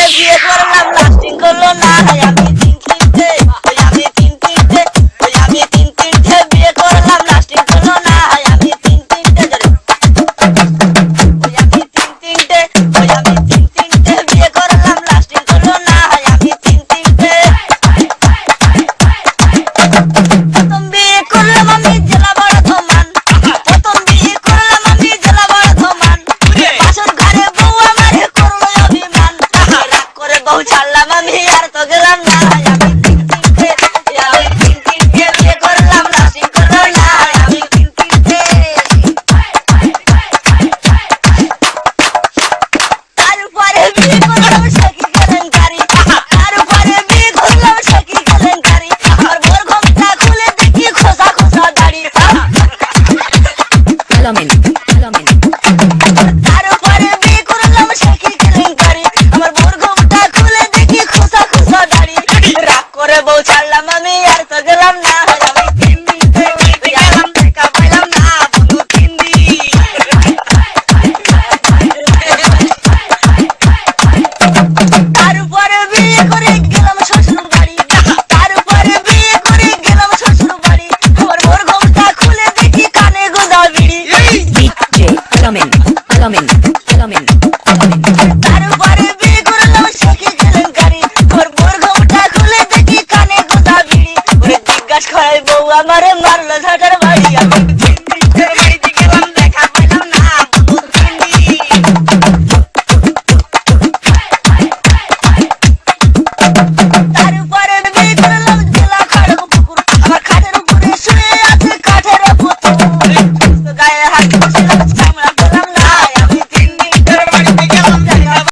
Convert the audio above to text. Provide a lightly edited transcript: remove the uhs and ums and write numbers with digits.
বিয়ে করলাম লাস্টিং করলো না আমি তিন তিনটে আমি তিন তিনটে আমি তিন তিনটে বিয়ে করলাম লাস্টিং করলো না আমি তিন তিনটে আমি তিন তিনটে আমি তিন তিনটে বিয়ে করলাম লাস্টিং করলো না আমি তিন তিনটে প্রথম বিয়ে করলাম আমি জেলা বর্ধমান প্রথম বিয়ে করলাম আমি জেলা বর্ধমান বাসর ঘরে বউ আমারে করলো অভিমান রাগ করে বউ ছাড়লাম আমি আর তো গেলাম না আমি তিন তিনটে বিয়ে করলাম লাস্টিং করলো না আমি তিন তিনটে তারপরে বিয়ে করলাম